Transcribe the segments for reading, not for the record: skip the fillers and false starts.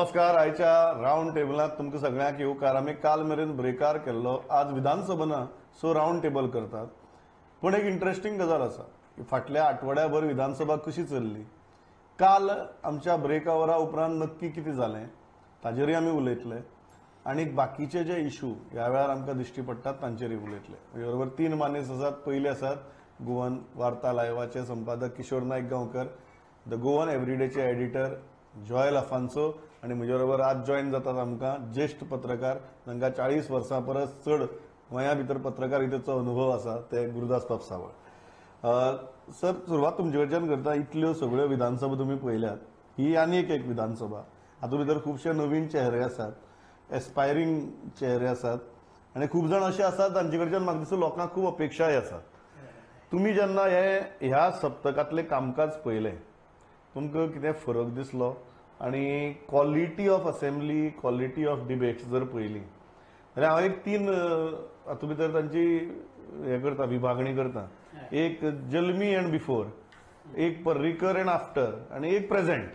नमस्कार. आयच्या राउंड टेबलात तुमकां सगळ्यांक येवकार. आमी काल मेरेन ब्रेकार केल्लो. आज विधानसभा सो राउंड टेबल करतात. पण एक इंटरेस्टिंग गजाल आसा की फाटल्या आठवड्याभर विधानसभा कशी चल्ली. काल आमच्या ब्रेक आवरा उपरांत नक्की कितें जालें ताजेरूय आमी उलयतले आनी बाकीचे जे इश्यू ह्या वेळार आमकां दिश्टी पडटात तांचेरूय उलयतले. म्हजे बरोबर तीन मानेस आसात. पयले आसात गोवन वार्ता लायव्हाचे संपादक किशोर नायक गांवकर, द गोवन एवरीडेचे एडिटर जॉयल अफान्सो आणि म्हजे बरोबर आज जॉईन जातात आमकां ज्येष्ठ पत्रकार तांकां 40 वर्सां परस चड गोंया भितर पत्रकारितेचो अनुभव आसा ते गुरुदास पापसावळ. सर, सुरवात तुमचे कडच्यान करता. इतल्यो सगळ्यो विधानसभा तुमी पळयल्यात. ही आनी एक विधानसभा. हातूंत भितर खुबशे नवीन चेहरे आसात, एस्पायरींग चेहरे आसात आनी खूब जाण अशे आसात तांचे कडच्यान म्हाका दिसता लोकांक खूब अपेक्षाय आसात. तुमी जेन्ना ह्या सप्तकातले कामकाज पळयलें तुमकां कितें फरक दिसलो आणि quality of assembly, quality of debates जर पळयली जाल्यार हांव एक तीन हातूंत भितर तांची हे करता, विभागणी करता. एक जल्मी एंड बिफोर, एक पर्रीकर एंड आफ्टर आणि एक प्रेझेंट.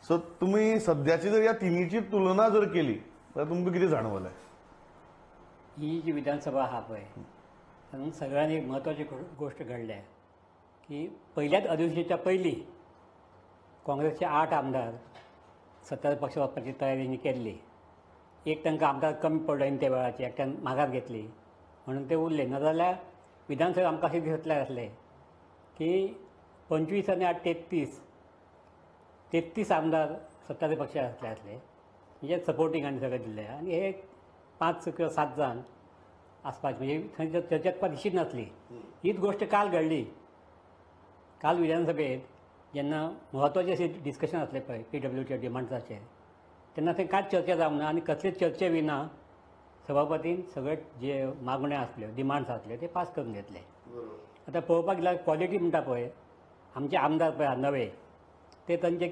सो तुम्ही सध्याची जर या तिन्हीची तुलना जर केली तर तुमकां कितें जाणवलें? ही जी विधानसभा आहा पळय तातूंत सगळ्यांनी एक म्हत्वाची गोष्ट घडल्या की पहिल्याच अधिवेशनाच्या पयलीं काँग्रेसचे 8 आमदार सत्ताधारी पक्ष वचपाची तयारी केल्ली. एक तांकां आमदार कमी पडलो आनी त्या वेळाचेर एकट्यान माघार घेतली म्हणून ते उरले. नाजाल्यार विधानसभेत आमकां अशें दिसतलें आसलें की 25 आनी 8 33 आमदार सत्ताधारी पक्षाचे आसले म्हणजे सपोर्टींग आनी सगळें दिल्ले आनी हे 5 किंवा 7 जाण आसपाचे म्हणजे थंय चर्चेत दिशीच नासली. हीच गोष्ट काल घडली. काल विधानसभेत जेन्ना म्हत्वाचे असे डिस्कशन आसले पळय PWच्या डिमांड्साचेर तेन्ना थंय कांयच चर्चा जावंक ना आनी कसलेच चर्चे विना सभापतीन सगळे जे मागण्यो आसल्यो, डिमांड्स आसले ते पास करून घेतले. आतां पळोवपाक गेल्यार क्वॉलिटी म्हणटा पळय आमचे आमदार पळय नवे ते तांचे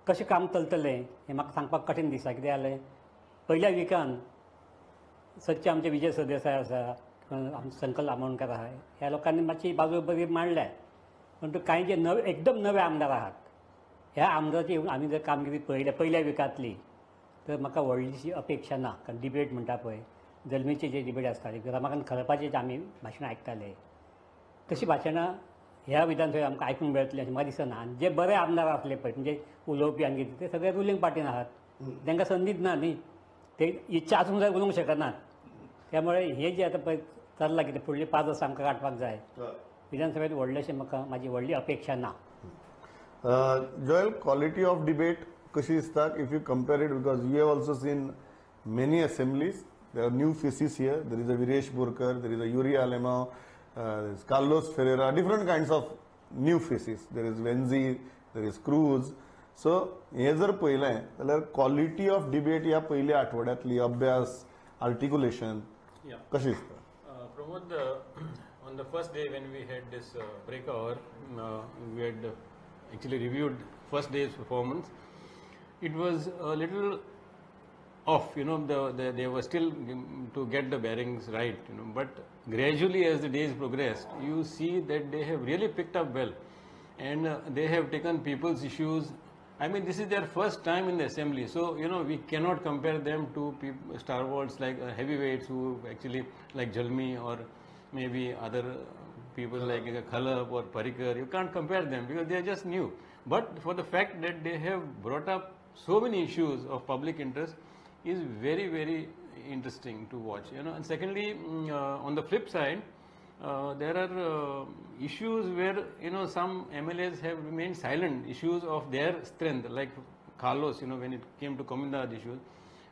कशें काम चलतलें हें म्हाका सांगपाक कठीण दिसता. कितें जालें पयल्या विकान सच्चे आमचे विजय सरदेसाय आसा, संकल्प आमोणकर आहा, ह्या लोकांनी मातशी बाजू बरी मांडल्या. पण कांय जे एकदम नवे आमदार आहात ह्या आमदाराची आमी जर कामगिरी पळयल्या पयल्या विकांतली तर म्हाका व्हडलीशी अपेक्षा ना. कारण डिबेट म्हणटा पळय जल्मीचे जे डिबेट आसताले रमाकांत खळपाचे जे आमी भाशणां आयकताले तशी भाशणां ह्या विधानसभेत आमकां आयकूंक मेळटली अशें म्हाका दिसना. आनी जे बरे आमदार आसले पळय म्हणजे उलोवपी आनी कितें ते सगळे रुलींग पार्टीन आहात. तांकां संदीच ना न्ही. ते इच्छा आसूंक जाय उलोवंक शकनात. त्यामुळे हे जे आतां पळय चल्लां कितें फुडलीं 5 वर्सां आमकां काडपाक जाय विधानसभेत व्हडलेशें म्हाका म्हाजी व्हडली अपेक्षा ना. जॉयल, क्वॉलिटी ऑफ डिबेट कशी दिसता if you compare it because you have also seen many assemblies. There are new faces here. There is a Viresh Borkar, there is a Yuri Alemao, Carlos Ferreira, different kinds of new faces. There is वेन्झी, there is cruise. So हे जर पळयलें जाल्यार quality of debate ह्या पयल्या आठवड्यांतली अभ्यास, articulation कशी दिसता? Pramod, on the first day when we had this break hour, we had actually reviewed first day's performance. It was a little off, they were still to get the bearings right, but gradually as the days progressed, you see that they have really picked up well and they have taken people's issues. I mean, this is their first time in the assembly, so we cannot compare them to stalwarts like heavyweights who actually like Jalmi or maybe other people like Khalab or Parikar. You can't compare them because they are just new. But for the fact that they have brought up so many issues of public interest is very, very interesting to watch. And secondly, on the flip side, there are issues where some MLAs have remained silent, issues of their strength, like Carlos. When it came to Communard issues,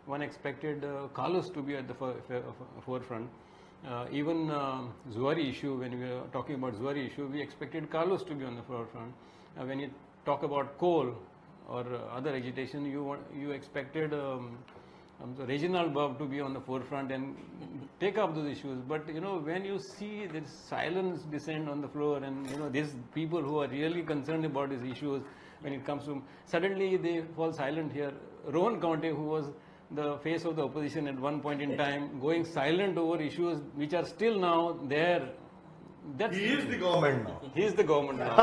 one expected Carlos to be at the forefront. Even Zuari issue, when we were talking about Zuari issue, we expected Carlos to be on the forefront. When you talk about coal or other agitation, you expected Reginald Bob to be on the forefront and take up those issues. But when you see this silence descend on the floor and these people who are really concerned about these issues, when it comes to suddenly they fall silent here. Rohan Kaunte, who was the face of the opposition at one point in time, going silent over issues which are still now there That's He is the government now. he is the government now,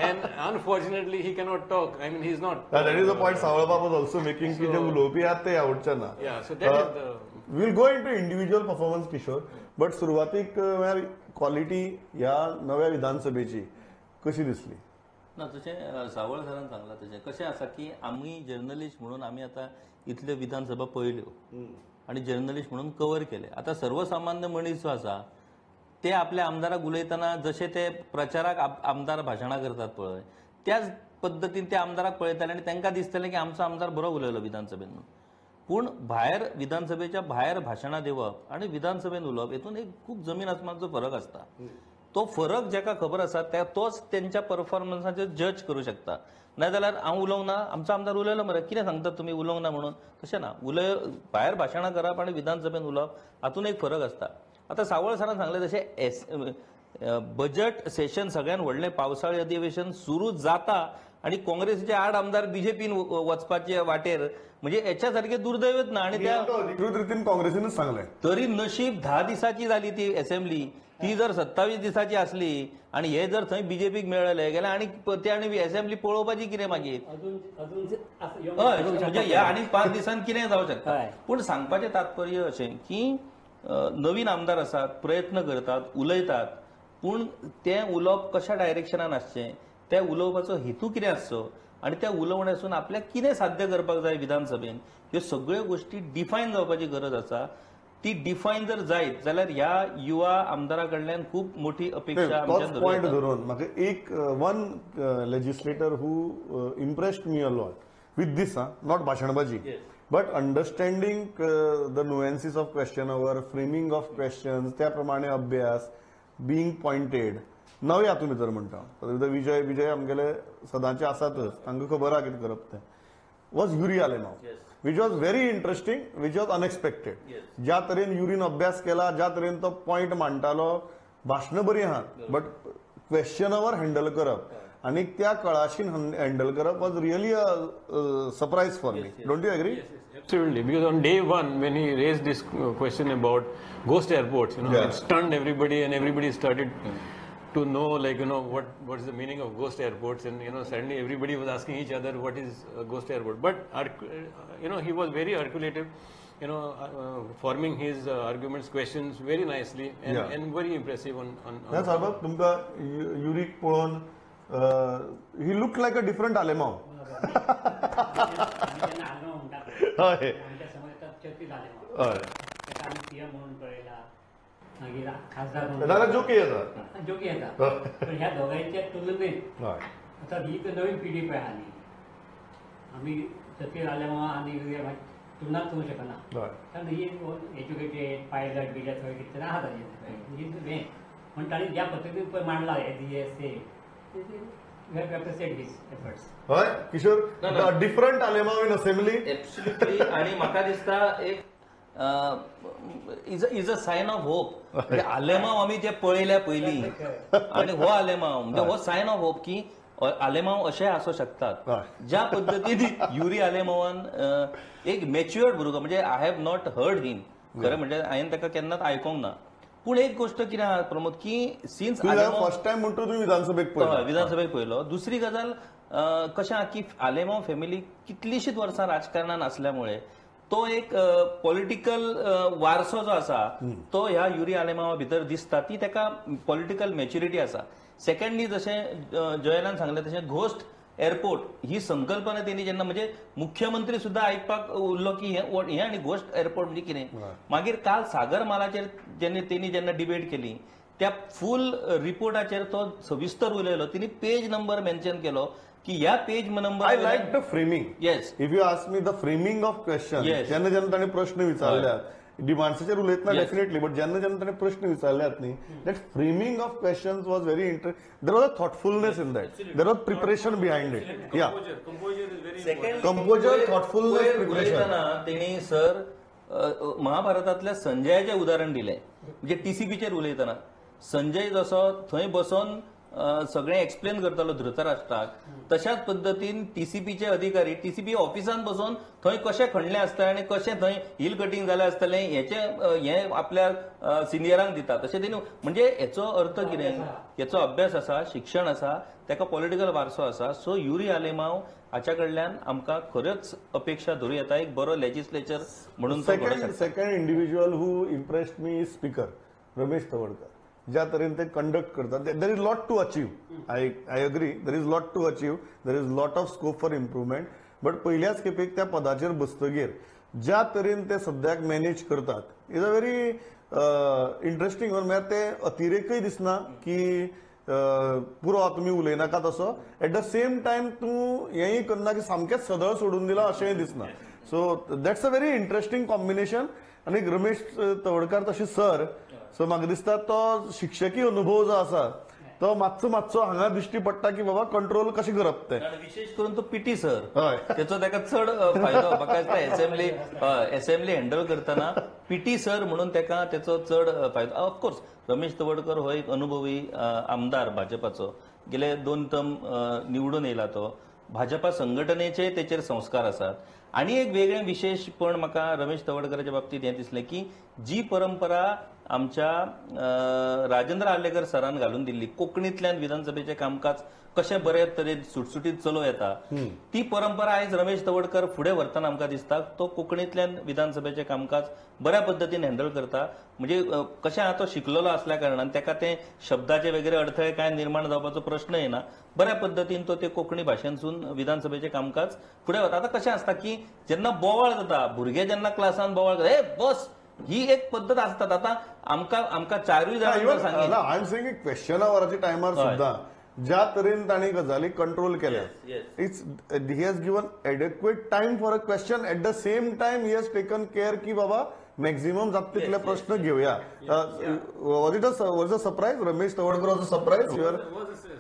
and unfortunately he cannot talk. I mean, he's not. That is the point Savalbab was also making की जे उलोवपी आहेत ते आवडचे ना. Yeah, so that is the. We'll go into individual performance, Kishore, but सुरुवातीक quality ह्या नव्या विधानसभेची कशी दिसली? ना तशें सावळ सरान सांगलां तशें कशें आसा की आमी जर्नलिस्ट म्हणून आमी आतां इतल्यो विधानसभा पळयल्यो आनी जर्नलिस्ट म्हणून कव्हर केले. आतां सर्वसामान्य मनीस जो आसा ते आपल्या आमदाराक उलयतना जशे ते प्रचाराक आमदार भाशणां करतात पळय त्याच पद्दतीन ते आमदाराक पळयताले आनी तांकां दिसतालें की आमचो आमदार बरो उलयलो विधानसभेन. पूण भायर विधानसभेच्या भायर भाशणां दिवप आनी विधानसभेन उलोवप हेतून एक खूब जमीन आसमानाचो फरक आसता. तो फरक जाका खबर आसा तोच तेंच्या परफॉर्मन्साचेर जज करूं शकता. नाजाल्यार हांव उलोवंक ना, आमचो आमदार उलयलो मरे, कितें सांगतात तुमी उलोवंक ना म्हणून? तशें ना, भायर भाशणां करप आनी विधानसभेन उलोवप हातून एक फरक आसता. आतां सावळ सरान सांगलें तशें बजट सेशन सगळ्यात व्हडलें पावसाळी अधिवेशन सुरू जाता आनी काँग्रेसीचे 8 आमदार बीजेपीन वचपाचे वाटेर, म्हणजे हेच्या सारखें दुर्दैवच ना. आनी त्या अधिकृत रितीन काँग्रेसीनच सांगलें. तरी नशीब 10 दिसाची जाली ती असेंब्ली, ती जर 27 दिसाची असली आणि हे जर थंय बीजेपीक मेळले गेल्या आणि ते आणि असेंब्ली पळोवपाची कितें मागीर? हय, म्हणजे ह्या आनी 5 दिसांनी कितें जावं शकता. पूण सांगपाचें तात्पर्य अशें की नवीन आमदार आसात, प्रयत्न करतात, उलयतात, पूण तें उलोवप कशा डायरेक्शनान आसचें, त्या उलोवपाचो हेतू कितें आसचो आनी त्या उलोवण्यासून आपल्याक कितें साध्य करपाक जाय विधानसभेन, ह्यो सगळ्यो गोश्टी डिफायन जावपाची गरज आसा. ती डिफायन जर जायत जाल्यार ह्या युवा आमदारा कडल्यान खूप मोठी अपेक्षा तोच पॉइंट धरून म्हाका एक one legislator who impressed me a lot with this, not भाषणबाजी, but understanding the nuances of question hour, framing of questions, त्या प्रमाणे अभ्यास, बिंग पॉइंटेड, नवे हातूंत भितर म्हणटा विजय आमगेले सदांचे आसातच, तांकां खबर आहा कितें करप तें, was Yuri Alemao, which was very interesting, which was unexpected. ज्या तरेन युरीन अभ्यास केला, ज्या तरेन तो पॉइंट मांडटालो, भाशणां बरी आहात, बट क्वेश्चनावर हँडल करप आनी त्या कळाशीन हँडल करप was really a surprise for me. Don't you agree? Absolutely, because on day one, when he raised this question about ghost airports, it stunned everybody, and everybody started to know, what is the meaning of ghost airports, and suddenly everybody was asking each other what is a ghost airport. But he was very articulative, forming his arguments, questions very nicely, and very impressive on. सारबत तुमकां युरीक पळोवन ही look like a different Alemao. हय मागीर खासदार जाल्यार जोकी येता, जोकी येता. पण ह्या दोगांच्या तुलनेत आता ही तर नवीन पिढी पळय आली, आमी सतीश आलेमांव आनी तुलनाच करूंक शकना, कारण ही एज्युकेटेड पायलट बिलट थंय कितें तरी आहा ताजें हें. पण ताणें ज्या पद्दतीन पळय मांडला हय Kishore, different Alemao in assembly. Absolutely. आणि म्हाका दिसता एक is a sign of hope. म्हणजे आलेमांव आमी जे पळयल्या पयलीं आनी हो आलेमांव म्हणजे हो सायन ऑफ होप की आलेमांव अशें आसूं शकतात. ज्या पद्दतीन युरी आलेमांवान एक मॅच्युअर्ड भुरगो, म्हणजे आय हॅव नॉट हर्ड हिम, खरें म्हणजे हांवें ताका केन्नाच आयकोंक ना. पूण एक गोष्ट कितें आहा प्रमोद की सिन्स फर्स्ट टायम म्हणटा तुमी विधानसभेक पळयलो. दुसरी गजाल कशें आहा की आलेमांव फॅमिली कितलीशींच वर्सां राजकारणान आसल्यामुळे तो एक पॉलिटिकल वारसो जो आसा तो ह्या युरी आलेमांवा भितर दिसता, ती ताका पॉलिटिकल मॅच्युरिटी आसा. सेकंडली जशें जयलान सांगलें तशें घोस्ट एअरपोर्ट ही संकल्पना त्यांनी जेन्ना म्हणजे मुख्यमंत्री सुद्धा आयकपाक उरलो की हे आणि घोस्ट एअरपोर्ट म्हणजे कितें. मागीर काल सागर मालाचेर जेन्ना डिबेट केली त्या फूल रिपोर्टाचेर तो सविस्तर उलयलो, तिने पेज नंबर मेन्शन केलो की ह्या page number. I like the framing. Yes, if you ask me the framing of question, जेन्ना जेन्ना ताणें प्रश्न विचारल्यात, डिमांड्साचेर उलयतना डेफिनेटली, बट जेन्ना जेन्ना ताणें प्रश्न विचारल्यात न्ही, that framing of questions was very interesting. There was a thoughtfulness in that, there was preparation behind it. या कंपोजर, थॉटफुलनेस, प्रिपरेशन. तेणी सर महाभारतातल्या संजयाचें उदाहरण दिलें. म्हणजे टीसीपीचेर उलयतना संजय जसो थंय बसून सगळें एक्सप्लेन करतालो धृतराष्ट्राक तशाच पद्दतीन टीसीपीचे अधिकारी टीसीपी ऑफिसान बसून थंय कशें खणलें आसता आनी कशें थंय हिल कटींग जालें आसतलें हे आपल्या सिनियरांक दिता तशें तेणी म्हणजे हेचो अर्थ कितें हेचो अभ्यास आसा शिक्षण आसा ताका पॉलिटिकल वारसो आसा सो युरी आलेमांव हाच्या कडल्यान आमकां खऱ्योच अपेक्षा धरूं येता एक बरो लेजिस्लेचर म्हणून तो घडोवंक शकता. Second individual who impressed me is speaker Ramesh Tawadkar. ज्या तरेन ते कंडक्ट करतात there is lot to achieve. I agree there is lot to achieve there is lot of scope for improvement. But पहिल्याच खेपेक त्या पदाचेर बसतगीर ज्या तरेन ते सद्याक मॅनेज करतात इज अ व्हेरी इंटरेस्टिंग म्हळ्यार ते अतिरेकय दिसना की पुरो तुमी उलयनाका तसो एट द सेम टायम तूं हेंय करना की सामकेंच सदळ सोडून दिला अशेंय दिसना. So that's a very interesting combination. आनी रमेश तवडकार तशें सर सो म्हाका दिसता तो शिक्षकी अनुभव जो आसा तो मातसो हांगा दिश्टी पडटा की बाबा कंट्रोल कशें करप ते. विशेष करून तो पीटी सर हय त्याचो ताका चड फायदो म्हाका दिसता असेंब्ली हँडल करतना पीटी सर म्हणून ताका त्याचो चड फायदो. ऑफकोर्स रमेश तवडकर हो एक अनुभवी आमदार भाजपाचो गेले 2 टर्म निवडून येयला तो. भाजपा संघटनेचे तेचेर संस्कार आसात. आणि एक वेगळें विशेषपण म्हाका रमेश तवडकराच्या बाबतीत हें दिसलें की जी परंपरा आमच्या राजेंद्र आर्लेकर सरान घालून दिल्ली कोंकणींतल्यान विधानसभेचें कामकाज कशें बरे तरेन सुटसुटीत चलो येता ती परंपरा आयज रमेश तवडकर फुडें व्हरतना आमकां दिसता तो कोंकणींतल्यान विधानसभेचें कामकाज बऱ्या पद्दतीन हँडल करता. म्हणजे कशें आहा तो शिकलेलो असल्या कारणान ताका ते शब्दाचे वेगळे अडथळे काय निर्माण जावपाचो प्रश्न येना. बऱ्या पद्दतीन तो ते कोंकणी भाशेनसून विधानसभेचें कामकाज फुडें वता. आतां कशें आसता की जेन्ना बोवाळ जाता भुरगे जेन्ना क्लासान बोवाळ करता हे बस ही एक पद्दत आसतात. आतां आमकां 4 जाणांनी सांगितलें आय एम सेइंग क्वेश्चन आवराच्या टायमार सुद्धा ज्या तरेन तांणी गजाली कंट्रोल केल्या it's he has given adequate time for a question at the same time he has taken care की बाबा मॅक्झिमम जाता तितले प्रश्न घेवया. Was it a surprise Ramesh Tawadkar was a surprise your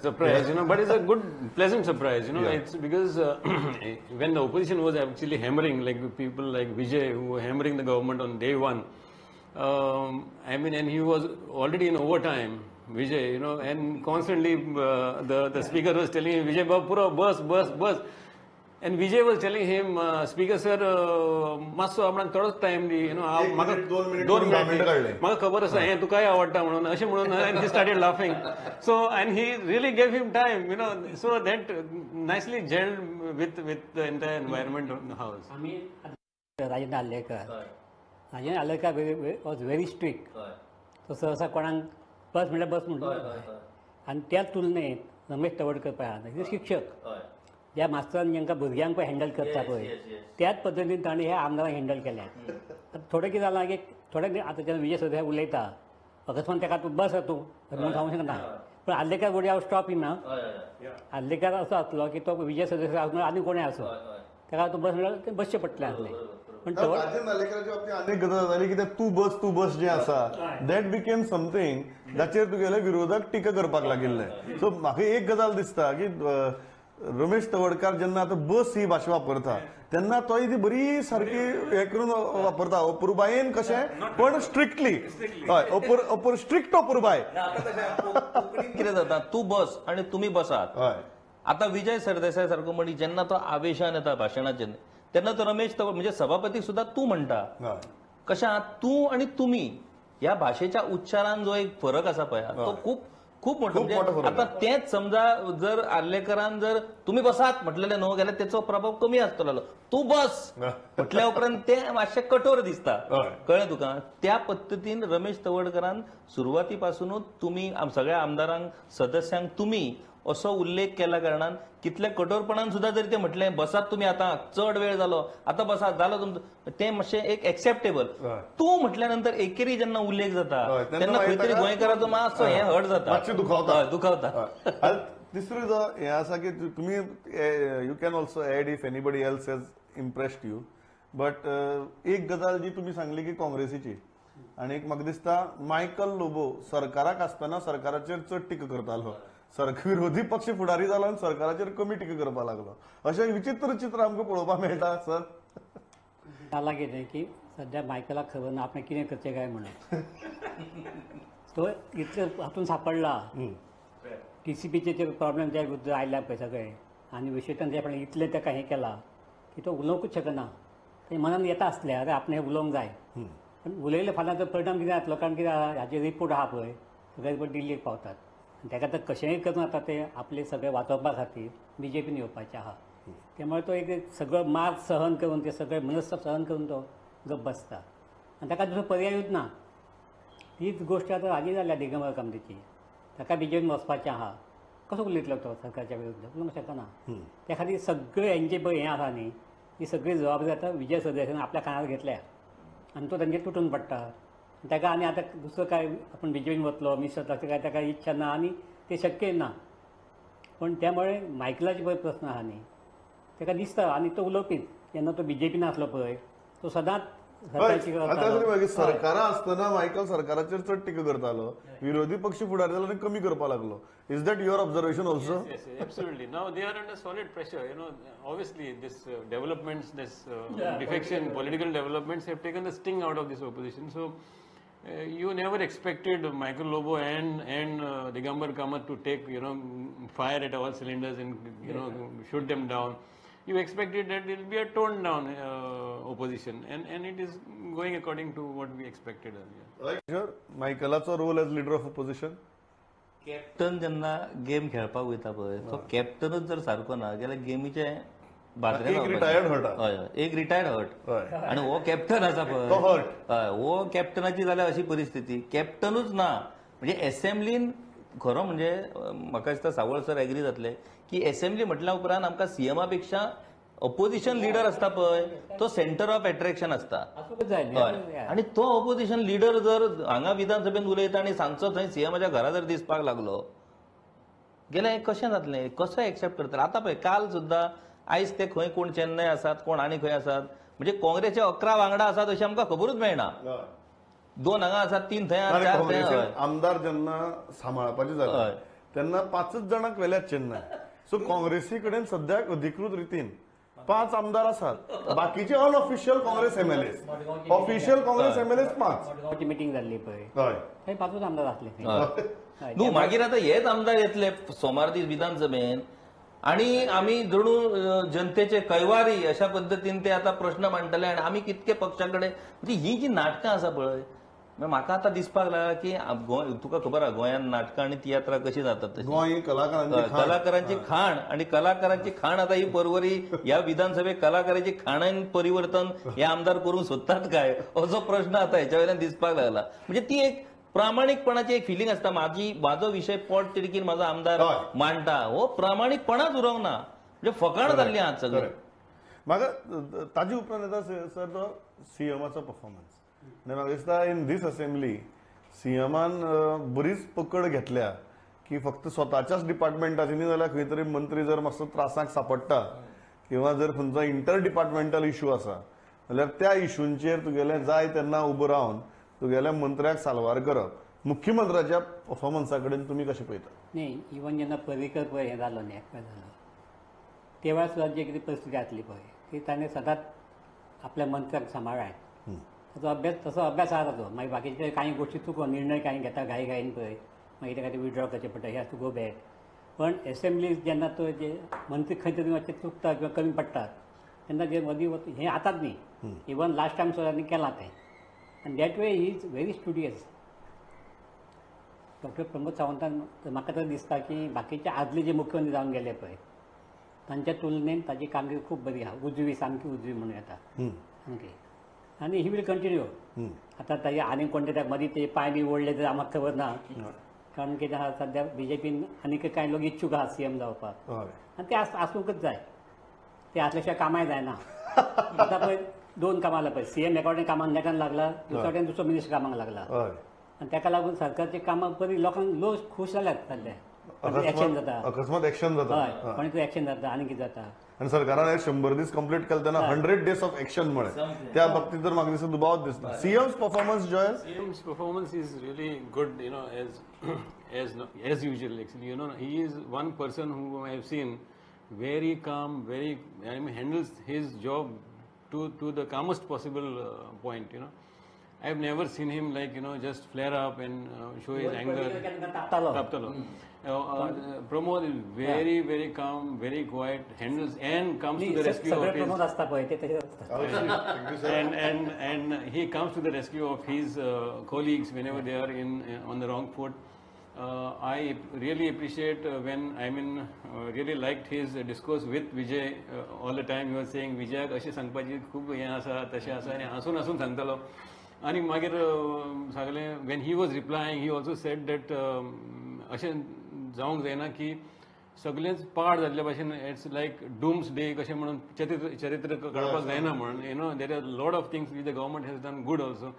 surprise, but it's a good, pleasant surprise. It's because when the opposition was actually hammering, like people like Vijay who were hammering the government on day one. And he was already in overtime. Vijay, and constantly the speaker was telling him, Vijay, pura bus. And Vijay was telling him, Speaker sir, मातसो आपणाक थोडोच time दी, म्हाका 2 minute म्हाका खबर आसा हें तुकाय आवडटा म्हणून अशें म्हणून and he started laughing. So and he really gave him time, so that nicely gelled with the entire environment of the house. आम्ही Rajendra Arlekar was very strict. तो सहसा कोणाक बस म्हणल्यार बस म्हणून आनी त्या तुलनेत रमेश तवडकर पळय आहा शिक्षक ज्या मास्तरान जांकां भुरग्यांक पळय हँडल करता पळय त्याच पद्दतीन ताणें ह्या आमदारांक हँडल केल्यात. थोडें कितें जालां की थोडे आतां जेन्ना विजय सरदेसाय उलयता अकस्मात ताका तूं बस तूं म्हणून सांगूंक शकना. पण आर्लेकर वडी हांव स्टॉप इन ना. आर्लेकर असो आसलो की तो विजय सरदेसाय आसूं आनी कोणें आसूं ताका तूं बस म्हणल्यार तें बसचें पडटलें आसलें. पण राजेंद्र आर्लेकराच्या बाबतीत अनेक गजाल जाली की तू बस जें आसा दॅट बिकेम समथींग जाचेर तुगेले विरोधक टिका करपाक लागिल्ले. सो म्हाका एक गजाल दिसता की रमेश तवडकार जेन्ना आतां बस ही भाशा वापरता तेन्ना तोय ती बरी सारकी हे करून वापरता. अपुरबायेन कशें पण स्ट्रिक्टली हय स्ट्रिक्ट अपुरबाय. कितें जाता तूं बस आनी तुमी बसात. आता विजय सरदेसाय सारको मनीस जेन्ना तो आवेशान येता भाशणाचेर तेन्ना तो रमेश म्हणजे सभापतीक सुद्धा तूं म्हणटा. कशें आहा तूं आनी तुमी ह्या भाशेच्या उच्चारान जो एक फरक आसा पळय तो खूप मोठो. म्हणजे आता तेच समजा जर आर्लेकरान जर तुम्ही बसात म्हटलेले न्हू जाल्यार त्याचो प्रभाव कमी आसतलो. तू बस म्हटल्या उपरांत ते मातशें कठोर दिसता. कळ्ळें तुका. त्या पद्दतीन रमेश तवडकरान सुरवातीपासूनच तुम्ही सगळ्या आमदारांक सदस्यांक तुम्ही असो उल्लेख केल्या कारणान कितले कठोरपणान सुद्धा जरी ते म्हटलें बसात तुम्ही आता चड वेळ जालो आता बसात जालो तुमचो ते मातशें एक एक्सेप्टेबल. तूं म्हटल्या नंतर एकेरी जेन्ना उल्लेख जाता तेन्ना खंय तरी गोंयकाराचो मातसो हें हट जाता दुखावता. तिसरो जो हें आसा की तुमी you can also add if anybody else has impressed you. But एक गजाल जी तुमी सांगली की काँग्रेसीची आनी एक म्हाका दिसता मायकल लोबो सरकाराक आसतना सरकाराचेर चड टिका करतालो. विरोधी पक्ष फुडारी जालो आनी सरकाराचेर कमी टिका करपाक लागलो. अशें विचित्र चित्र आमकां पळोवपाक मेळटा सर. जालां कितें की सध्या मायकलाक खबर ना आपणें कितें करचें काय म्हणून तो इतलें हातून सापडला TCPचे जे प्रॉब्लेम त्या विरुद्ध आयल्या पळय सगळे आनी विशेषतः जे आपण इतले ताका हें केलां की तो उलोवंकूच शकना ते मनान येता आसलें अरे आपण हें उलोवंक जाय पण उलयले फाल्यां परिणाम कितें जातलो कारण कितें हाजे रिपोर्ट आहा पळय सगळे रिपोर्ट दिल्लीक पावतात आनी ताका आतां कशेंय करून आतां ते आपले सगळे वाचोवपा खातीर BJPन येवपाचें आहा त्यामुळे तो एक सगळो मार सहन करून ते सगळे मनस्ताप सहन करून तो गप बसता आनी ताका दुसरो पर्यायूच ना तीच गोश्ट आतां हाजी जाल्या दिगंबर कामतीची ताका BJPन वचपाचें आहा कसो उलयतलो तो सरकारच्या विरुद्ध उलोवंक शकना त्या खातीर सगळे हेंचे पळय हें आसा न्ही ही सगळी जबाबदारी आतां विजय सरदेसायान आपल्या कानार घेतल्या आनी तो तांचेर तुटून पडटा ताका आनी आतां दुसरो काय आपूण BJPन वतलो मिस जाता काय ताका इच्छा ना आनी ते शक्य ना पण त्यामुळे मायकलाचे पळय प्रस्न आहा न्ही ताका दिसता आनी तो उलोवपीच जेन्ना तो BJPन आसलो पळय तो सदांच सरकारची मागीर सरकारा आसतना मायकल सरकाराचेर चड टिका करतालो विरोधी पक्ष फुडारी जालो आनी कमी करपाक लागलो is that your observation also Yes, absolutely. Now they are under solid pressure. Obviously, this developments, this defection, political developments have taken the sting out of this opposition. So you never expected Michael Lobo and Digambar Kamath to take fire at all cylinders and shoot them down. You expected that it will be a toned down opposition, and it is going according to what we expected earlier. मायकलाचो role as leader of opposition captain जेन्ना game खेळपाक वयता पळय तो कॅप्टनूच जर सारको ना जाल्यार गेमीचे एक retired hurt हा. हय एक रिटायर्ड हर्ट हय. आणि हो कॅप्टन आसा पळय तो hurt. हय हो कॅप्टनाची जाल्यार अशी परिस्थिती कॅप्टनूच ना म्हणजे असेंब्लीन खरो म्हणजे म्हाका दिसता सावळ सर एग्री जातले की असेंब्ली म्हटल्या उपरांत आमकां सीएमा पेक्षा ऑपोजिशन लिडर आसता पळय तो सेंटर ऑफ अट्रॅक्शन आसता आसूंकच जाय हय आणि तो ऑपोजिशन लिडर जर हांगा विधानसभेत उलयता आनी सांजचो थंय सीएमाच्या घरा जर दिसपाक लागलो गेल्यार कशें जातलें कसो एक्सेप्ट करतले आतां पळय काल सुद्दां आयज ते खंय कोण चेन्नय आसात कोण आनी खंय आसात म्हणजे काँग्रेसचे 11 वांगडा आसात अशें आमकां खबरूच मेळना 2 हांगा आसात 3 थंय आसात 4 थंय काँग्रेसीन आमदार जेन्ना सांबाळपाचे जाले हय. तेन्ना 5च जाणांक वेल्यात चेन्नय सो काँग्रेसी कडेन सद्याक अधिकृत रितीन 5 आमदार आसात बाकीचे unofficial Congress MLAs official Congress MLAs 5 मडगांवची मिटींग जाल्ली पळय हय थंय 5च आमदार आसले थंय न्हू मागीर आतां हेच आमदार येतले सोमार दीस विधानसभेन आणि आमी जणू जनतेचे कैवारी अशा पद्दतीन ते आता प्रश्न मांडटले आणि आमी कितके पक्षाकडे म्हणजे ही जी नाटकां आसा पळय म्हाका आतां दिसपाक लागला की तुका खबर आहा गोंयांत नाटकां आनी तियात्रां कशी जातात तशी गोंय कलाकारांची खाण आणि कलाकारांची खाण आता ही परवरी ह्या विधानसभेक कलाकारांची खाणान परिवर्तन हे आमदार करूंक सोदतात काय असो प्रश्न आता ह्याच्या वयल्यान दिसपाक लागला म्हणजे ती एक प्रामाणिकपणाची एक फिलिंग असता माझो विषय पोट तिडकीन माझा आमदार मांडटा हो प्रामाणिकपणाच उरोंक ना म्हणजे फकाण जाल्ली आहात सगळे म्हाका ताजे उपरांत येता सर तो सीएमाचो परफॉर्मन्स आनी म्हाका दिसता इन दीस असेंब्ली सीएमान बरीच पकड घेतल्या की फक्त स्वताच्याच डिपार्टमेंटाची न्ही जाल्यार खंय तरी मंत्री जर मातसो त्रासाक सांपडटा किंवा जर खंयचो इंटर डिपार्टमेंटल इश्यू आसा जाल्यार त्या इश्यूंचेर तुगेलें जाय तेन्ना उबो रावन तुगेल्या मंत्र्याक साल्वार करप मुख्यमंत्र्याच्या परफॉर्मन्सा कडेन तुमी कशें पळयता न्ही इवन जेन्ना पर्रीकर पळय हें जालो न्ही एक्सपायर जालो तेव्हा सुद्दां जी कितें परिस्थिती आसली पळय ती ताणें सदांच आपल्या मंत्र्याक सांबाळ्ळाय तसो अभ्यास आहा ताचो मागीर बाकीचे कांय गोश्टी चुको निर्णय कांय घेता घाईन पळय मागीर ताका ते विड्रॉ करचें पडटा हे टू गो बॅक पण एसेंब्ली जेन्ना तो जे मंत्री खंय तरी मातशें चुकता किंवा कमी पडटात तेन्ना जे मदीं हें आतांच न्ही इवन लास्ट टायम सुद्दां केलां तें आनी that way he is very studious doctor Pramod सावंतान म्हाका तर दिसता की बाकीचे आदले जे मुख्यमंत्री जावन गेले पळय तांच्या तुलनेन ताची कामगिरी खूब बरी आहा उजवी सामकी उजवी म्हणून येता सामकी आनी ही वील कंटिन्यू आतां ताजे आनी कोण त्याक मदीं ते पांय बी ओडले तर आमकां खबर ना कारण कितें आहा सद्या BJPन आनीक कांय लोक इच्छूक आहा CM जावपाक आनी ते आसूंकच जाय ते आसल्या शिवाय कामाय जायना आतां पळय 2 कामां लागला पळय CM एका वटेन कामाक नेटान लागला दुसऱ्या वटेन दुसरो मिनिस्टर कामाक लागला आनी ताका लागून सरकारची कामां बरी लोकांक लोक खूश जाल्यात सद्या एक्शन जाता अकस्मात एक्शन जाता हय कोणी तरी एक्शन जाता आनी कितें जाता आनी सरकारान 100 दीस कंप्लीट केले तेन्ना 100 डेज ऑफ एक्शन म्हळें त्या बाबतींत तर म्हाका दिसता दुबाव दिसता CM's performance Joel CM's performance is really good, as usual. Actually, he is one person who I have seen very calm, handles his job to the calmest possible point. I've never seen him like, just flare up and show his anger. तापतालो. Taptalo. Pramod is very, very calm, very quiet, handles and comes to the rescue सगळे of his. Pramod असता पळय ते तशेच असता. And he comes to the rescue of his colleagues whenever they are on the wrong foot. I really appreciate really liked his discourse with Vijay all the time. He was saying Vijayak अशें सांगपाची खूब हें आसा तशें आसा आनी हसून हसून सांगतालो. आनी मागीर सगळें when he was replying he also said that अशें जावंक जायना की सगळेंच पाड जाल्ल्या भाशेन इट्स लायक डूम्स डे कशें म्हणून चरित्र काडपाक जायना म्हणून there are lot of things which the government has done good also.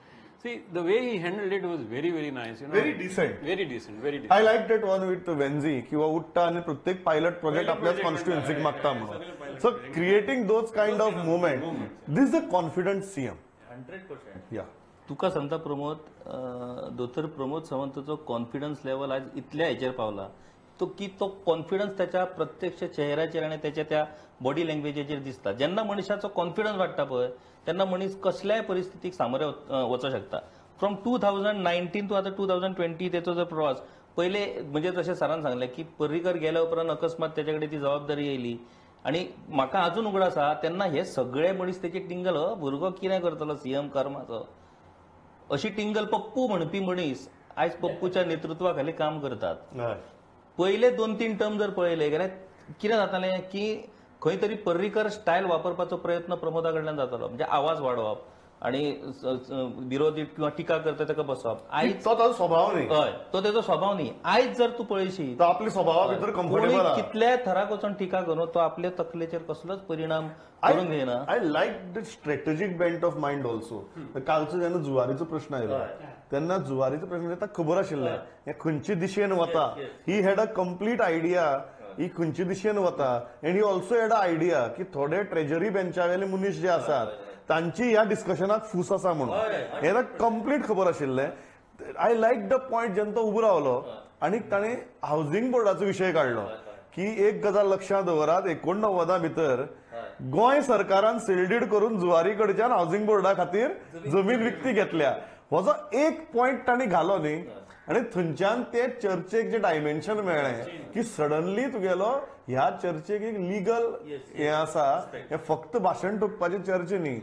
See the way he handled it was very very nice. Very decent. Very decent very I like that one with Venzy किंवा उठता आणि प्रत्येक pilot project आपल्याच कॉन्स्टिट्युएन्सीक मागता म्हणून. So creating those kind of movement this is a confident CM. 100%. या तुका सांगता प्रमोद, दोतोर प्रमोद सावंतचो कॉन्फिडन्स लेवल आज इतल्या हेचेर पावला तो कॉन्फिडन्स त्याच्या प्रत्यक्ष चेहऱ्याचेर आणि त्याच्या त्या बॉडी लँग्वेजीचेर दिसता. जेन्ना मनशाचो कॉन्फिडन्स वाडटा पळय तेन्ना मनीस कसल्याय परिस्थितीक सामोरे वचूंक शकता. फ्रॉम 2019 टू आता 2020 तेचो जो प्रवास पहिले म्हणजे जशें सरान सांगलें की पर्रीकर गेल्या उपरांत अकस्मात त्याच्या कडेन ती जबाबदारी येयली आणि म्हाका अजून उगड आसा तेन्ना हे सगळे मनीस तेचेर टिंगल हो भुरगो कितें करतलो सीएम कर्माचो अशी टिंगल पप्पू म्हणपी मनीस आयज पप्पूच्या नेतृत्वा खाली काम करतात. पहिले 2-3 टर्म जर पळयले जाल्यार कितें जातालें की खंय तरी पर्रीकर स्टायल वापरपाचो प्रयत्न प्रमोदा कडल्यान जातालो. म्हणजे आवाज वाडोवप आणि विरोधी किंवा टिका करता ताका बसप. आयज तो ताजो स्वभाव न्ही. हय तो तेजो स्वभाव न्ही. आयज जर तू पळयशी तो आपल्या स्वभावा भितर कम्फर्टेबल आहा. कितल्या थराक वचून टिका करून तो आपल्या तकलेचेर कसलोच परिणाम करूंक घेयना. I like the strategic bent of mind also. कालचो जेन्ना जुवारीचो प्रश्न आयलो तेन्ना जुवारीचो प्रश्न ताका खबर आशिल्लें हें खंयचे दिशेन वता. He had a complete idea ही खंयचे दिशेन वता. And he also had a idea की थोडे ट्रेजरी बेंचावेले मनीस जे आसात तांची ह्या डिस्कशनाक फूस आसा म्हणून हें ताका कंप्लीट खबर आशिल्लें. आय लाईक द पॉयंट जेन्ना तो उबो रावलो आनी ताणें हावसिंग बोर्डाचो विशय काडलो की एक गजाल लक्षांत दवरात 89 भितर गोंय सरकारान सेल्डीड करून जुवारी कडच्यान हावसिंग बोर्डा खातीर जमीन विकती घेतल्या. हो जो एक पॉयंट तांणी घालो न्ही आणि थंयच्यान ते चर्चेक जे डायमेन्शन मेळ्ळें की सडनली तुगेलो ह्या चर्चेक एक लिगल हें आसा. हें फक्त भाशण ठोकपाची चर्च न्ही.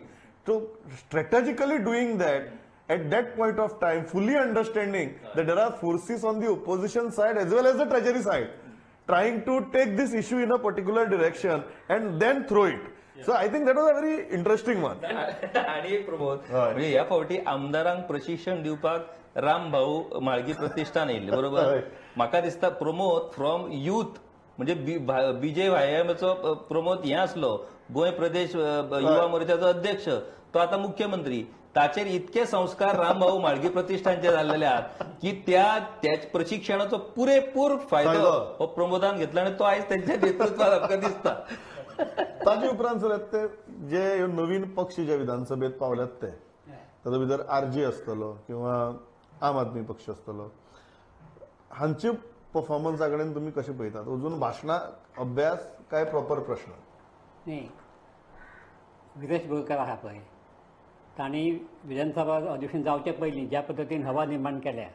तो strategically doing that at that point of time fully understanding that there are forces on the opposition side as well as the treasury side trying to take this issue in a particular direction and then throw it. So I think that was a very interesting one. आणि एक प्रमोद म्हणजे ह्या फावटी आमदारांक प्रशिक्षण दिवपाक राम भाऊ माळगी प्रतिष्ठान येयल्ले बरोबर. म्हाका दिसता प्रमोद फ्रॉम युथ म्हणजे बीजे व्यायामाचो प्रमोद हे आसलो गोंय प्रदेश युवा मोर्चाचो अध्यक्ष तो आता मुख्यमंत्री. ताचेर इतके संस्कार रामभाऊ माळगी प्रतिष्ठानचे झालेले आहेत की त्या प्रशिक्षणाचो पुरेपूर फायदो हो प्रमोदान घेतला आणि तो आयज त्यांच्या नेतृत्वात आमकां दिसता. ताजे उपरांत सर ते जे नवीन पक्ष जे विधानसभेत पावल्यात ते तातूंत भितर आरजी आसतलो किंवा आम आदमी पक्ष आसतलो हांचे परफॉर्मन्सा कडेन तुमी कशें पळयतात. अजून भाशणां अभ्यास काय प्रॉपर प्रश्न. न्ही गिरीश बोरकार आहा पळय तांणी विधानसभा अधिवेशन जावचे पयलीं ज्या पद्दतीन हवा निर्माण केल्या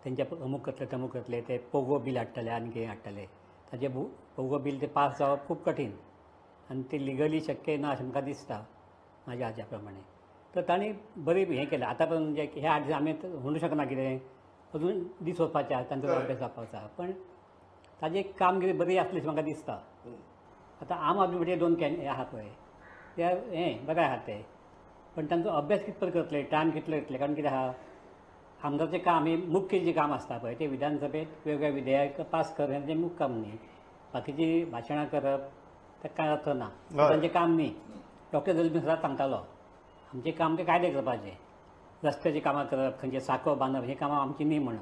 तेंचे अमूक करतले तमूक करतले ते पोगो बील हाडटले आनी कितें हाडटले ताचे पोगो बील ते पास जावप खूब कठीण आनी ते लिगली शक्य ना अशें म्हाका दिसता म्हाज्या हाज्या प्रमाणे. तर तांणी बरी हें केलें. आतां पर्यंत जे हे हाड आमी म्हणूंक शकना कितें अजून दीस वचपाचे आसा तांचो अभ्यास जावपाचो आसा पण ताजें कामगिरी बरी आसली अशें म्हाका दिसता. आतां आम आदमी पार्टी 2 हे आहा पळय ते हें बरें आहा ते पण तांचो अभ्यास कितपत करतले टायम कितलो घेतले. कारण कितें आहा आमदारचें काम हे मुख्य जें काम आसता पळय ते विधानसभेत वेगवेगळे विधेयक पास करप हें मुख्य काम न्ही. बाकीची भाशणां करप ताका कांय अर्थ ना. तांचें काम न्ही. डॉक्टर दलबी सदांच सांगतालो आमचें काम तें कायदे करपाचें रस्त्याची कामां करप खंयचे साको बांदप हें कामां आमची न्ही म्हणून.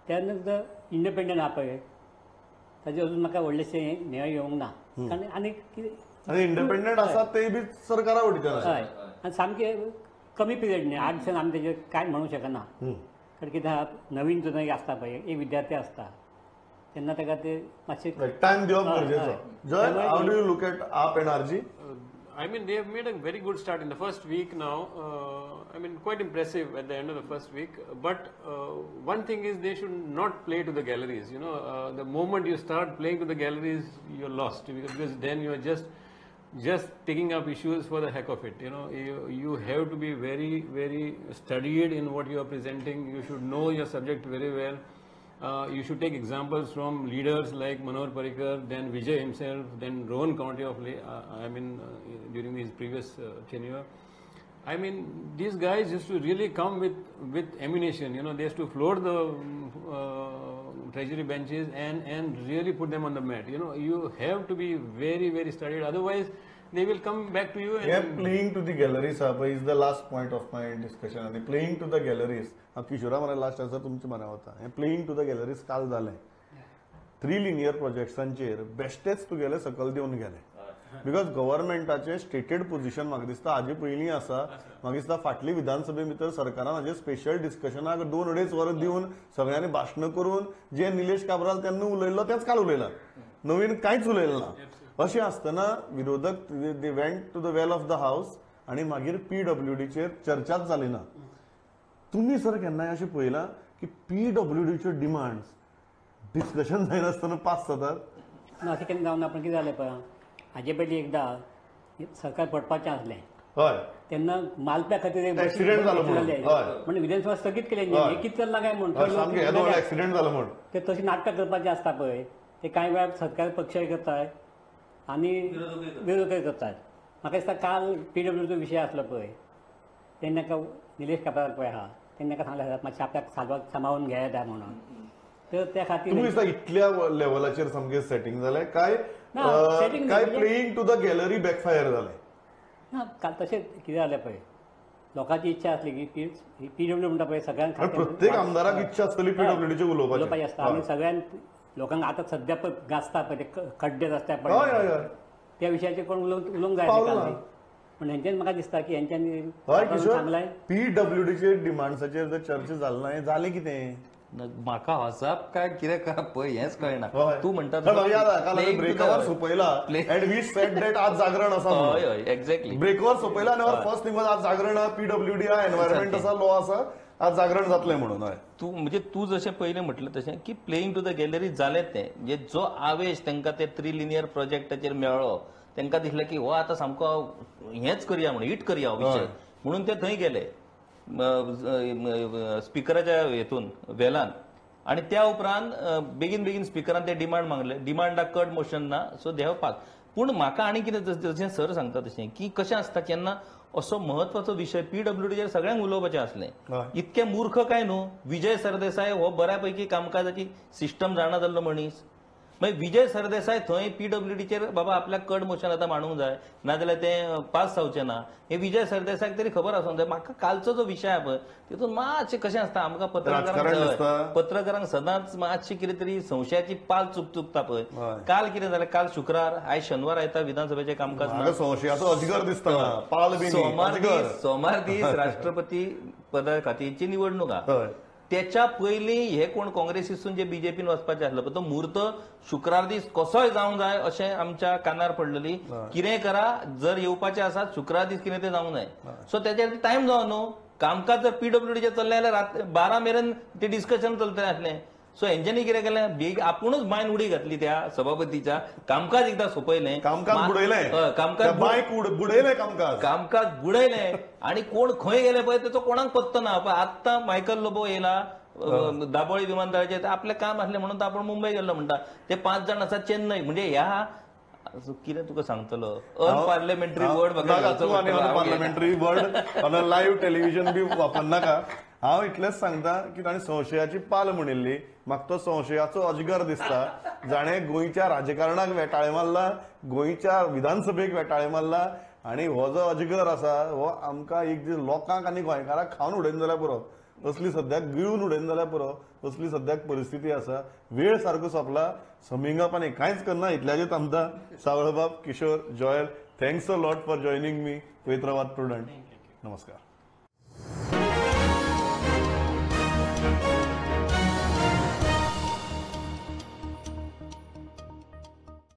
तेन्ना जर इंडिपेंडंट आहा पळय ताजें अजून म्हाका व्हडलेशें हें येवंक ना. कारण आनीक कितें आणि इंडिपेंडंट आसात ते बी सरकारा वडीच्यान हय आनी सामके कमी पिरियड न्ही 8 दिसान आमी तेजेर कांय म्हणूंक शकना. कारण कितें आहा नवीन जुनय आसता पळय एक विद्यार्थी आसता तेन्ना ताका ते मातशें टायम दिवप गरजेचो. Jai how do you look at AAP and RG. I mean, they have made a very good start in the first week now. I mean, quite impressive at the end of the first week. But one thing is they should not play to the galleries. You know, the moment you start playing to the galleries, you're lost because then you are just picking up issues for the heck of it. You know, you have to be very, very studied in what you are presenting. You should know your subject very well. You should take examples from leaders like Manohar Parrikar, then Vijay himself, then Rohan Kaunty of during his previous tenure. I mean, these guys used to really come with ammunition. You know, they used to float the treasury benches and really put them on the mat. You know, you have to be very, very studied. Otherwise, they will come back to you. And Yeah, playing to the galleries is the last point of my discussion. And playing to the galleries, किशोरा मला last आसा तुमचे मना होता हे playing to the galleries काल जालें 3 linear प्रोजेक्ट्सांचेर बेश्टेच तुगेले सकल दिवन गेले बिकॉज गव्हर्नमेंटाचे स्टेटेड पोझिशन म्हाका दिसता हाजे पयलीं आसा म्हाका दिसता फाटली विधानसभे भितर सरकारान हाजे स्पेशल डिस्कशनाक 2-2.5 वरां दिवन सगळ्यांनी भाशणां करून जे निलेश काब्राल तेन्ना उलयल्लो तेच काल उलयला नवीन कांयच उलयलें ना अशें आसतना विरोधक they went to the well of the house आनी मागीर PWDचेर चर्चाच जाली ना तुम्ही सर केन्नाय अशें पळयलां की PWDच्यो डिमांड्स डिस्कशन जायनासतना पास जातात ना अशें केन्ना जावन आपण कितें जालें पळय हाजे पयलीं एकदां सरकार पडपाचें आसलें हय तेन्ना मालप्या खातीर एक Accident जालो म्हणून. हय. म्हणजे विधानसभा स्थगीत केली हय. हे कितें चल्लां काय म्हूण हय, सामकें येदो व्हडलो एक्सिडेंट जालो म्हण ते तशी नाटकां करपाचें आसता पळय ते कांय वेळार सरकारी पक्षय करतात आनी विरोधकय करतात म्हाका दिसता काल PWDचो विशय आसलो पळय तेन्ना ताका निलेश काब्राल पळय आहा तेन्ना ताका सांगलें मातशें आपल्याक सांबाळून घेयात म्हणून तर त्या खातीर तुम्ही दिसता इतल्या लेवलाचेर सामकें सेटिंग जालें काय ना, setting काय म्हणजे- playing to the gallery backfire जालें ना काल तशें कितें जालें पळय लोकांची इच्छा आसली की PWD म्हणटा पळय सगळ्यांक पण प्रत्येक आमदाराक इच्छा आसतली PWDचे उलोवपाची आसता आनी सगळ्यांक लोकांक आतां सध्या पळय गाजता पळय ते खड्डे रस्त्यार हय हय पडले हय त्या विशयाचेर कोण उलोवंक जाय पावलं न्ही ना. पण हेंच्यान म्हाका दिसता की हेंच्यांनी हय किशोर सांगलाय PWDचे डिमांड्साचेर जर चर्चा जाली ना हें जालें कितें म्हाका हसप काय कितें करप पळय हेच कळना हय. तू म्हणटा पण म्हाका याद आसा, काल आमी playing to ब्रेकावर the- सोपयला Play- and we said that आज जागरण आसा म्हणून. हय हय एक्झॅक्टली ब्रेकवर सोपयला आनी फर्स्ट थिंग आज जागरण आहा PWD आहा एनवायरमेंट आसा लॉ आसा आज जागरण जातलें म्हणून हय तू म्हणजे तू जशें पयलें म्हटलें तशें की प्लेइंग टू द गॅलरी जालें तें म्हणजे जो आवेश तांकां ते 3 लिनियर प्रोजेक्टाचेर मेळ्ळो तांकां दिसलें की हो आतां सामको हेच करया म्हणून हिट करया हो विशय म्हणून ते थंय गेले स्पिकराच्या हेतून वेलान आणि त्या उपरांत बेगीन बेगीन स्पिकरान ते डिमांड मागले डिमांडाक कट मोशन ना सो दे हॅव पास पूण म्हाका आनी कितें जशें सर सांगता तशें की कशें आसता केन्ना असो महत्वाचो विशय PWDचेर सगळ्यांक उलोवपाचें आसलें इतके मूर्ख काय न्हू विजय सरदेसाय हो बऱ्यापैकी कामकाजाची सिस्टम जाणा जाल्लो मनीस मागीर विजय सरदेसाय थंय PWDचेर बाबा आपल्याक कड मोशन आतां मांडूंक जाय नाजाल्यार तें पास जावचें ना हे विजय सरदेसायक तरी खबर आसूंक जाय म्हाका कालचो जो विशय आहा पळय तितून मातशें कशें आसता आमकां राजकारण दिसता. पत्रकारांक सदांच मातशी कितें तरी संशयाची पाल चुकता पळय हय. काल कितें जालें काल शुक्रार आयज शेनवार आयतार विधानसभेचें कामकाज ना. म्हाका संशयाचो अजगर दिसता पाल बी न्ही, अजगर. सोमार दीस राष्ट्रपती पदा खातीरची निवडणूक आहा हय त्याच्या पयलीं हे कोण काँग्रेसीसून जे बीजेपीन वचपाचे आसलो पण तो मुहूर्त शुक्रार दीस कसोय जावंक जाय अशें आमच्या कानार पडलेली कितें करा जर येवपाचें आसा शुक्रार दीस कितें तें जावंक जाय सो तेचेर टायम जावं न्हू कामकाज जर PWDचें चल्लें जाल्यार 12 मेरेन ते डिस्कशन चलतलें आसलें सो हेंच्यांनी कितें केलें बेग आपुणूच बायन उडी घातली त्या सभापतीच्या कामकाज एकदां सोंपयलें कामकाज बुडयलें हय, कामकाज बायक बुडयलें कामकाज कामकाज बुडयलें आणि कोण खंय गेले पळय तेचो कोणाक पत्तो ना पळय आत्तां मायकल लोबो येयला दाबोळी विमानतळाचेर आपलें काम आसलें म्हणून तो आपूण मुंबय गेल्लो म्हणटा ते 5 जाण आसा चेन्नई म्हणजे ह्या कितें तुका सांगतलो unparliamentary word parliamentary word on live television बी वापरनाका हांव इतलेंच सांगता की ताणें संशयाची पाल म्हणिल्ली म्हाका तो संशयाचो अजगर दिसता जाणें गोंयच्या राजकारणाक वेटाळे मारला गोंयच्या विधानसभेक वेटाळे मारला आनी हो जो अजगर आसा हो आमकां एक दीस लोकांक आनी गोंयकारांक खावन उडयन जाल्यार पुरो असली सद्याक गिळून उडयन जाल्यार पुरो असली सद्याक परिस्थिती आसा वेळ सारको सोंपला समिंग अप आनी कांयच करना इतल्याचेर थांबता सावळबाब Kishor Joel thanks a lot for joining मी पवित्रवाद प्रुडंट नमस्कार